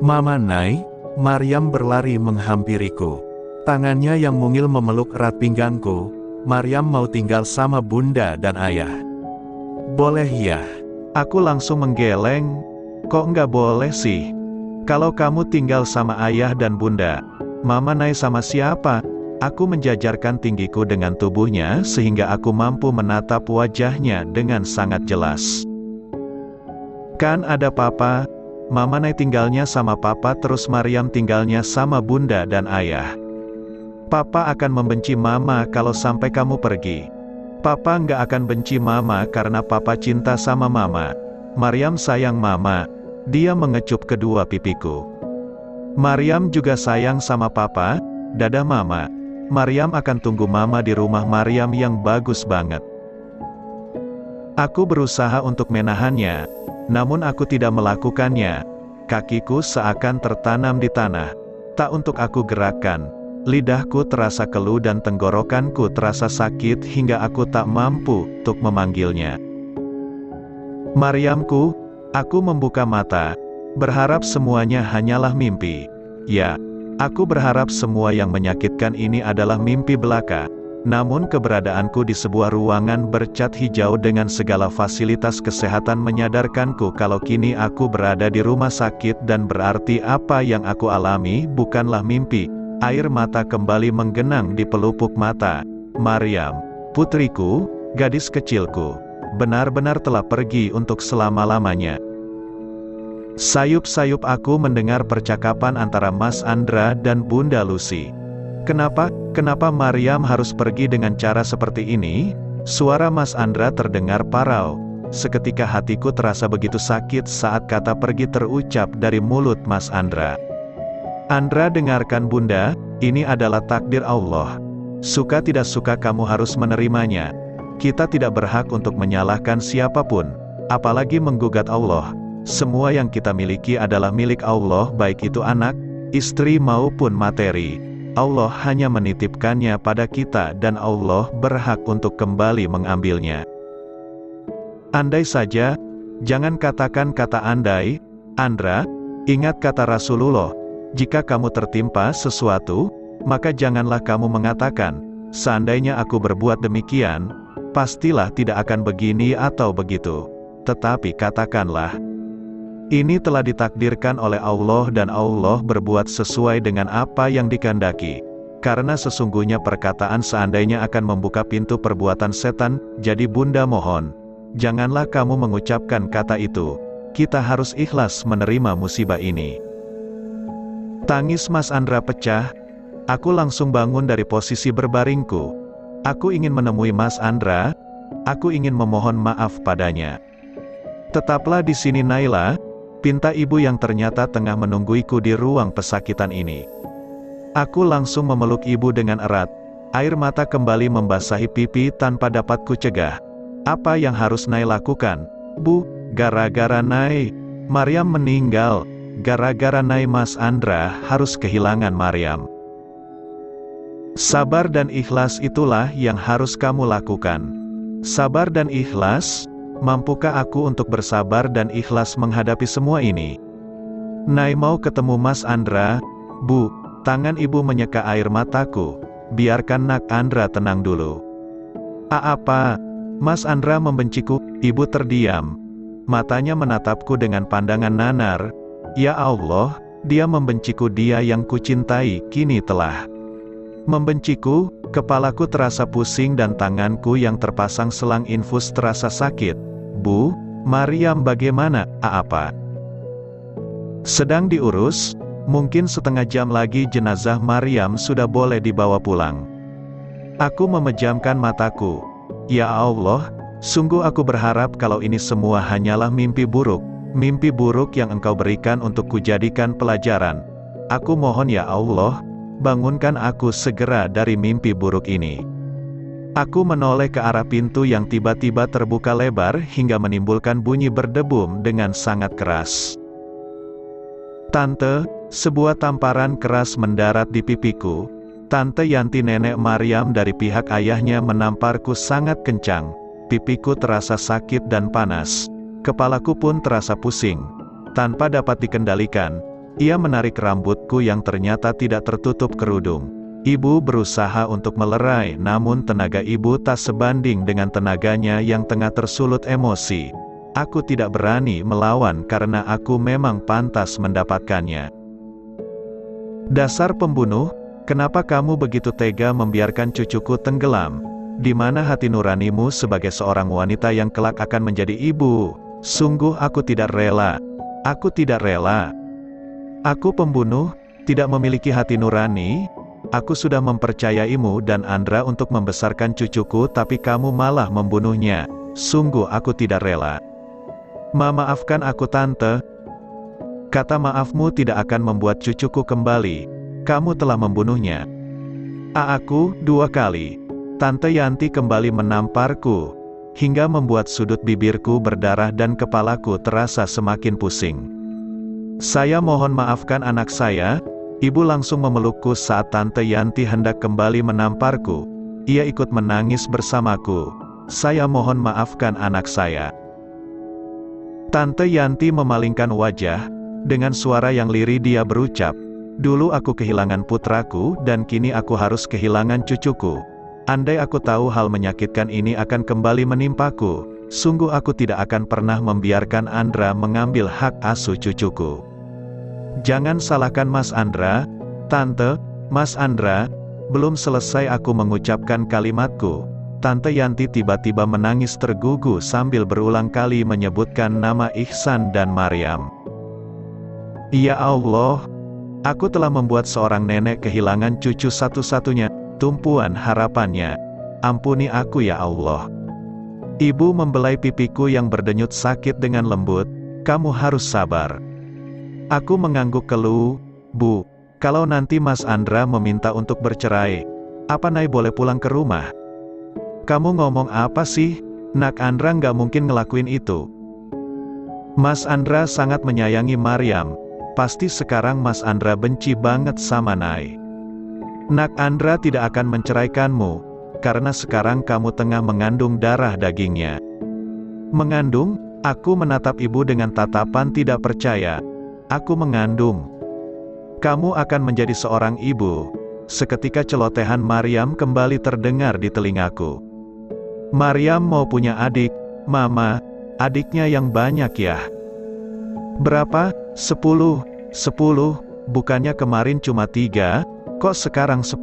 Mama Nay, Maryam berlari menghampiriku. Tangannya yang mungil memeluk erat pinggangku. Maryam mau tinggal sama bunda dan ayah. Boleh ya? Aku langsung menggeleng. Kok nggak boleh sih? Kalau kamu tinggal sama ayah dan bunda, Mama Nay sama siapa? Aku menjajarkan tinggiku dengan tubuhnya sehingga aku mampu menatap wajahnya dengan sangat jelas. Kan ada papa, Mama Nay tinggalnya sama papa terus Maryam tinggalnya sama bunda dan ayah. Papa akan membenci mama kalau sampai kamu pergi. Papa nggak akan benci mama karena papa cinta sama mama. Maryam sayang mama. Dia mengecup kedua pipiku. Maryam juga sayang sama papa, dadah mama. Maryam akan tunggu mama di rumah Maryam yang bagus banget. Aku berusaha untuk menahannya, namun aku tidak melakukannya. Kakiku seakan tertanam di tanah. Tak untuk aku gerakkan. Lidahku terasa keluh dan tenggorokanku terasa sakit hingga aku tak mampu untuk memanggilnya. Maryamku, aku membuka mata, berharap semuanya hanyalah mimpi. Ya, aku berharap semua yang menyakitkan ini adalah mimpi belaka. Namun keberadaanku di sebuah ruangan bercat hijau dengan segala fasilitas kesehatan menyadarkanku kalau kini aku berada di rumah sakit dan berarti apa yang aku alami bukanlah mimpi. Air mata kembali menggenang di pelupuk mata. Maryam, putriku, gadis kecilku, benar-benar telah pergi untuk selama-lamanya. Sayup-sayup aku mendengar percakapan antara Mas Andra dan Bunda Lucy. Kenapa Maryam harus pergi dengan cara seperti ini? Suara Mas Andra terdengar parau. Seketika hatiku terasa begitu sakit saat kata pergi terucap dari mulut Mas Andra. Andra, dengarkan bunda, ini adalah takdir Allah. Suka tidak suka kamu harus menerimanya. Kita tidak berhak untuk menyalahkan siapapun, apalagi menggugat Allah. Semua yang kita miliki adalah milik Allah, baik itu anak, istri maupun materi. Allah hanya menitipkannya pada kita dan Allah berhak untuk kembali mengambilnya. Andai saja, jangan katakan kata andai, Andra, ingat kata Rasulullah, jika kamu tertimpa sesuatu, maka janganlah kamu mengatakan, seandainya aku berbuat demikian, pastilah tidak akan begini atau begitu. Tetapi katakanlah, ini telah ditakdirkan oleh Allah dan Allah berbuat sesuai dengan apa yang dikehendaki. Karena sesungguhnya perkataan seandainya akan membuka pintu perbuatan setan, jadi bunda mohon, janganlah kamu mengucapkan kata itu. Kita harus ikhlas menerima musibah ini. Tangis Mas Andra pecah. Aku langsung bangun dari posisi berbaringku. Aku ingin menemui Mas Andra. Aku ingin memohon maaf padanya. Tetaplah di sini Naila, pinta ibu yang ternyata tengah menungguiku di ruang pesakitan ini. Aku langsung memeluk ibu dengan erat. Air mata kembali membasahi pipi tanpa dapat kucegah. Apa yang harus Nay lakukan? Bu, gara-gara Nay, Maryam meninggal. Gara-gara Nay Mas Andra harus kehilangan Maryam. Sabar dan ikhlas itulah yang harus kamu lakukan. Sabar dan ikhlas, mampukah aku untuk bersabar dan ikhlas menghadapi semua ini? Nay mau ketemu Mas Andra. Bu, tangan ibu menyeka air mataku. Biarkan Nak Andra tenang dulu. Apa? Mas Andra membenciku? Ibu terdiam. Matanya menatapku dengan pandangan nanar. Ya Allah, dia membenciku, dia yang kucintai, kini telah membenciku. Kepalaku terasa pusing dan tanganku yang terpasang selang infus terasa sakit. Bu, Maryam bagaimana? Apa? Sedang diurus, mungkin setengah jam lagi jenazah Maryam sudah boleh dibawa pulang. Aku memejamkan mataku. Ya Allah, sungguh aku berharap kalau ini semua hanyalah mimpi buruk. Mimpi buruk yang Engkau berikan untuk kujadikan pelajaran. Aku mohon ya Allah, bangunkan aku segera dari mimpi buruk ini. Aku menoleh ke arah pintu yang tiba-tiba terbuka lebar hingga menimbulkan bunyi berdebum dengan sangat keras. Tante, sebuah tamparan keras mendarat di pipiku. Tante Yanti, nenek Maryam dari pihak ayahnya, menamparku sangat kencang. Pipiku terasa sakit dan panas. Kepalaku pun terasa pusing. Tanpa dapat dikendalikan, Ia menarik rambutku yang ternyata tidak tertutup kerudung. Ibu berusaha untuk melerai, namun tenaga ibu tak sebanding dengan tenaganya yang tengah tersulut emosi. Aku tidak berani melawan karena aku memang pantas mendapatkannya. Dasar pembunuh, kenapa kamu begitu tega membiarkan cucuku tenggelam? Di mana hati nuranimu sebagai seorang wanita yang kelak akan menjadi ibu? Sungguh aku tidak rela. Aku tidak rela. Aku pembunuh, tidak memiliki hati nurani. Aku sudah mempercayaimu dan Andra untuk membesarkan cucuku, tapi kamu malah membunuhnya. Sungguh aku tidak rela. Maafkan aku tante. Kata maafmu tidak akan membuat cucuku kembali. Kamu telah membunuhnya. Aku 2 kali. Tante Yanti kembali menamparku, hingga membuat sudut bibirku berdarah dan kepalaku terasa semakin pusing. Saya mohon maafkan anak saya. Ibu langsung memelukku saat Tante Yanti hendak kembali menamparku. Ia ikut menangis bersamaku. Saya mohon maafkan anak saya. Tante Yanti memalingkan wajah. Dengan suara yang lirih dia berucap, dulu aku kehilangan putraku dan kini aku harus kehilangan cucuku. Andai aku tahu hal menyakitkan ini akan kembali menimpaku, sungguh aku tidak akan pernah membiarkan Andra mengambil hak asuh cucuku. Jangan salahkan Mas Andra, Tante. Mas Andra. Belum selesai aku mengucapkan kalimatku, Tante Yanti tiba-tiba menangis tergugu sambil berulang kali menyebutkan nama Ihsan dan Maryam. Ya Allah, aku telah membuat seorang nenek kehilangan cucu satu-satunya, tumpuan harapannya. Ampuni aku ya Allah. Ibu membelai pipiku yang berdenyut sakit dengan lembut. Kamu harus sabar. Aku mengangguk keluh. Bu, kalau nanti Mas Andra meminta untuk bercerai, apa Nay boleh pulang ke rumah? Kamu ngomong apa sih? Nak Andra nggak mungkin ngelakuin itu. Mas Andra sangat menyayangi Maryam. Pasti sekarang Mas Andra benci banget sama Nay. Nak Andra tidak akan menceraikanmu, karena sekarang kamu tengah mengandung darah dagingnya. Mengandung? Aku menatap ibu dengan tatapan tidak percaya. Aku mengandung. Kamu akan menjadi seorang ibu. Seketika celotehan Maryam kembali terdengar di telingaku. Maryam mau punya adik, Mama. Adiknya yang banyak ya. Berapa? 10. Bukannya kemarin cuma 3, kok sekarang 10?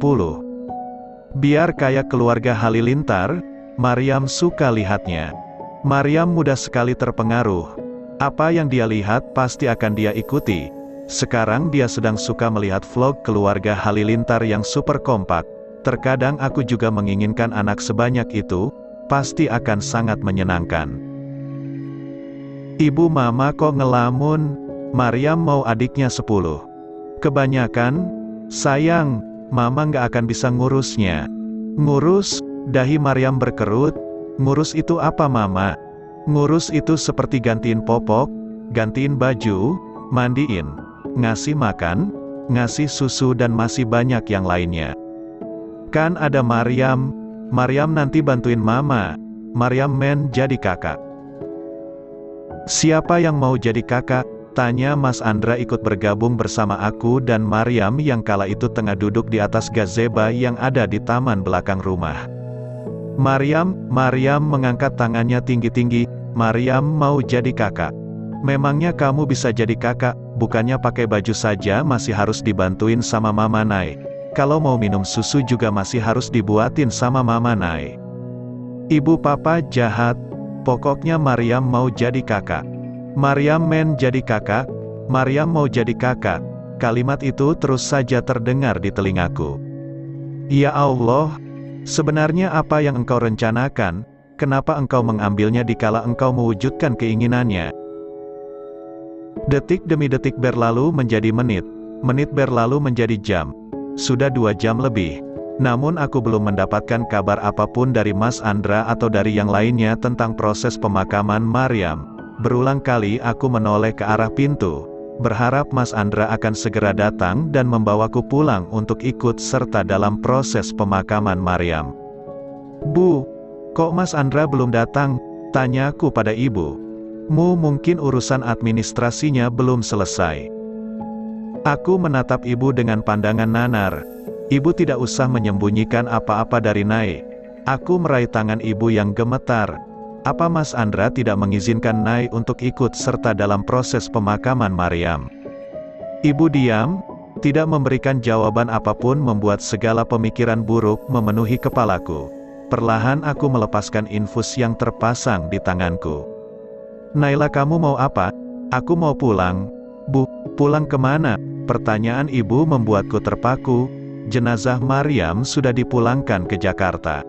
Biar kayak keluarga Halilintar. Maryam suka lihatnya. Maryam mudah sekali terpengaruh. Apa yang dia lihat pasti akan dia ikuti. Sekarang dia sedang suka melihat vlog keluarga Halilintar yang super kompak. Terkadang aku juga menginginkan anak sebanyak itu. Pasti akan sangat menyenangkan. Ibu Mama kok ngelamun? Maryam mau adiknya 10. Kebanyakan? Sayang, Mama nggak akan bisa ngurusnya. Ngurus? Dahi Maryam berkerut. Ngurus itu apa Mama? Ngurus itu seperti gantiin popok, gantiin baju, mandiin, ngasih makan, ngasih susu dan masih banyak yang lainnya. Kan ada Maryam. Maryam nanti bantuin Mama. Maryam jadi kakak. Siapa yang mau jadi kakak? Tanya Mas Andra ikut bergabung bersama aku dan Maryam yang kala itu tengah duduk di atas gazebo yang ada di taman belakang rumah. Maryam mengangkat tangannya tinggi-tinggi. Maryam mau jadi kakak. Memangnya kamu bisa jadi kakak, bukannya pakai baju saja masih harus dibantuin sama Mama Nay. Kalau mau minum susu juga masih harus dibuatin sama Mama Nay. Ibu Papa jahat. Pokoknya Maryam mau jadi kakak. Maryam jadi kakak. Maryam mau jadi kakak. Kalimat itu terus saja terdengar di telingaku. Ya Allah, sebenarnya apa yang engkau rencanakan? Kenapa engkau mengambilnya dikala engkau mewujudkan keinginannya? Detik demi detik berlalu menjadi menit. Menit berlalu menjadi jam. Sudah 2 jam lebih. Namun aku belum mendapatkan kabar apapun dari Mas Andra atau dari yang lainnya tentang proses pemakaman Maryam. Berulang kali aku menoleh ke arah pintu, berharap Mas Andra akan segera datang dan membawaku pulang untuk ikut serta dalam proses pemakaman Maryam. Bu, kok Mas Andra belum datang? Tanyaku pada ibu. Mungkin urusan administrasinya belum selesai. Aku menatap ibu dengan pandangan nanar. Ibu tidak usah menyembunyikan apa-apa dari Nai. Aku meraih tangan ibu yang gemetar. Apa Mas Andra tidak mengizinkan Nai untuk ikut serta dalam proses pemakaman Maryam? Ibu diam, tidak memberikan jawaban apapun membuat segala pemikiran buruk memenuhi kepalaku. Perlahan aku melepaskan infus yang terpasang di tanganku. Naila, kamu mau apa? Aku mau pulang. Bu, pulang kemana? Pertanyaan ibu membuatku terpaku. Jenazah Maryam sudah dipulangkan ke Jakarta.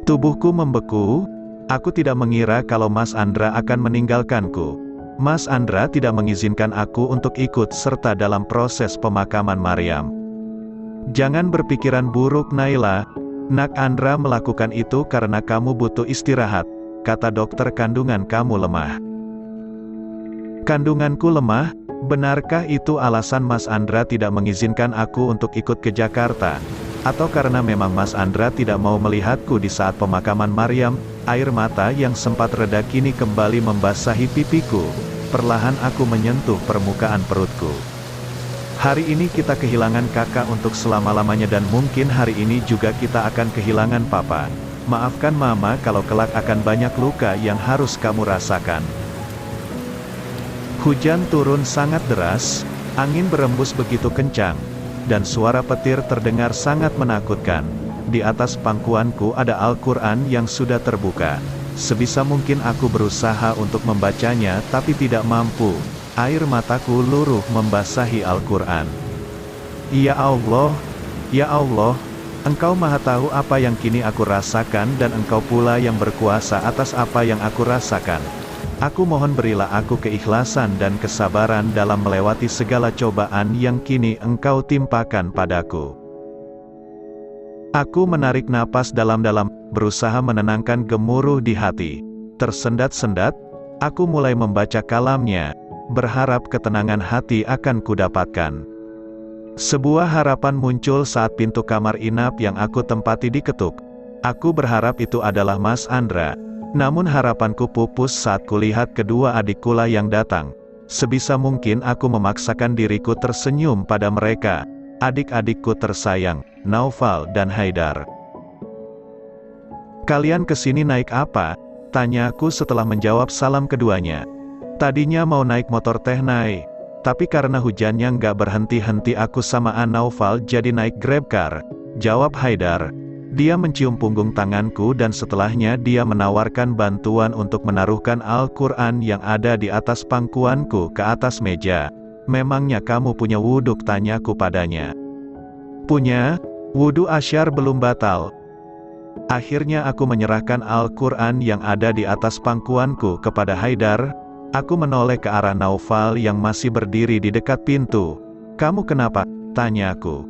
Tubuhku membeku. Aku tidak mengira kalau Mas Andra akan meninggalkanku. Mas Andra tidak mengizinkan aku untuk ikut serta dalam proses pemakaman Maryam. Jangan berpikiran buruk, Naila. Nak Andra melakukan itu karena kamu butuh istirahat. Kata dokter, kandungan kamu lemah. Kandunganku lemah? Benarkah itu alasan Mas Andra tidak mengizinkan aku untuk ikut ke Jakarta? Atau karena memang Mas Andra tidak mau melihatku di saat pemakaman Maryam? Air mata yang sempat reda kini kembali membasahi pipiku. Perlahan aku menyentuh permukaan perutku. Hari ini kita kehilangan kakak untuk selama-lamanya dan mungkin hari ini juga kita akan kehilangan papa. Maafkan mama kalau kelak akan banyak luka yang harus kamu rasakan. Hujan turun sangat deras, angin berembus begitu kencang, dan suara petir terdengar sangat menakutkan. Di atas pangkuanku ada Al-Quran yang sudah terbuka. Sebisa mungkin aku berusaha untuk membacanya tapi tidak mampu. Air mataku luruh membasahi Al-Quran. Ya Allah, Engkau Maha Tahu apa yang kini aku rasakan dan Engkau pula yang berkuasa atas apa yang aku rasakan. Aku mohon berilah aku keikhlasan dan kesabaran dalam melewati segala cobaan yang kini Engkau timpakan padaku. Aku menarik napas dalam-dalam, berusaha menenangkan gemuruh di hati. Tersendat-sendat, aku mulai membaca kalamnya, berharap ketenangan hati akan kudapatkan. Sebuah harapan muncul saat pintu kamar inap yang aku tempati diketuk. Aku berharap itu adalah Mas Andra. Namun harapanku pupus saat kulihat kedua adikkulah yang datang. Sebisa mungkin aku memaksakan diriku tersenyum pada mereka. Adik-adikku tersayang, Naufal dan Haidar. Kalian kesini naik apa? Tanyaku setelah menjawab salam keduanya. Tadinya mau naik motor teh Nai. Tapi karena hujannya nggak berhenti-henti aku sama Naufal jadi naik Grabcar. Jawab Haidar. Dia mencium punggung tanganku dan setelahnya dia menawarkan bantuan untuk menaruhkan Al-Quran yang ada di atas pangkuanku ke atas meja. Memangnya kamu punya wuduk? Tanyaku padanya. Punya, wudu Asyar belum batal. Akhirnya aku menyerahkan Al-Quran yang ada di atas pangkuanku kepada Haidar. Aku menoleh ke arah Naufal yang masih berdiri di dekat pintu. Kamu kenapa? Tanyaku.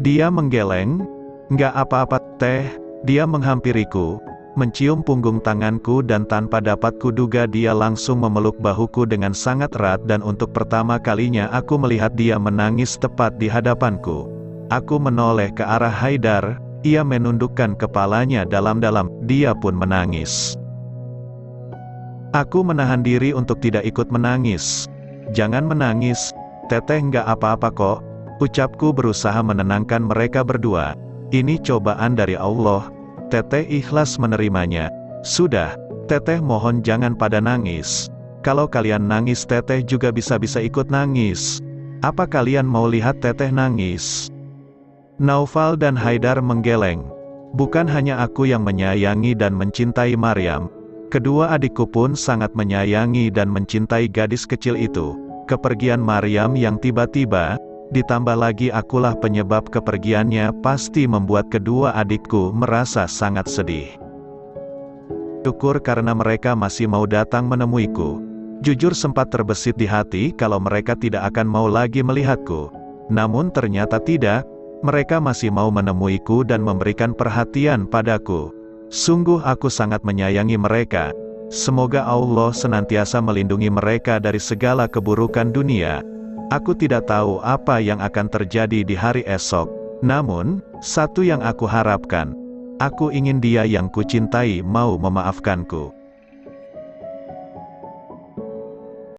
Dia menggeleng. Nggak apa-apa, teh. Dia menghampiriku, mencium punggung tanganku dan tanpa dapat kuduga dia langsung memeluk bahuku dengan sangat erat dan untuk pertama kalinya aku melihat dia menangis tepat di hadapanku. Aku menoleh ke arah Haidar, ia menundukkan kepalanya dalam-dalam, dia pun menangis. Aku menahan diri untuk tidak ikut menangis. Jangan menangis, teteh nggak apa-apa kok, ucapku berusaha menenangkan mereka berdua. Ini cobaan dari Allah, teteh ikhlas menerimanya. Sudah, teteh mohon jangan pada nangis. Kalau kalian nangis teteh juga bisa-bisa ikut nangis. Apa kalian mau lihat teteh nangis? Naufal dan Haidar menggeleng. Bukan hanya aku yang menyayangi dan mencintai Maryam. Kedua adikku pun sangat menyayangi dan mencintai gadis kecil itu. Kepergian Maryam yang tiba-tiba, ditambah lagi akulah penyebab kepergiannya, pasti membuat kedua adikku merasa sangat sedih. Syukur karena mereka masih mau datang menemuiku. Jujur sempat terbesit di hati kalau mereka tidak akan mau lagi melihatku. Namun ternyata tidak, mereka masih mau menemuiku dan memberikan perhatian padaku. Sungguh aku sangat menyayangi mereka. Semoga Allah senantiasa melindungi mereka dari segala keburukan dunia. Aku tidak tahu apa yang akan terjadi di hari esok. Namun, satu yang aku harapkan, aku ingin dia yang kucintai mau memaafkanku.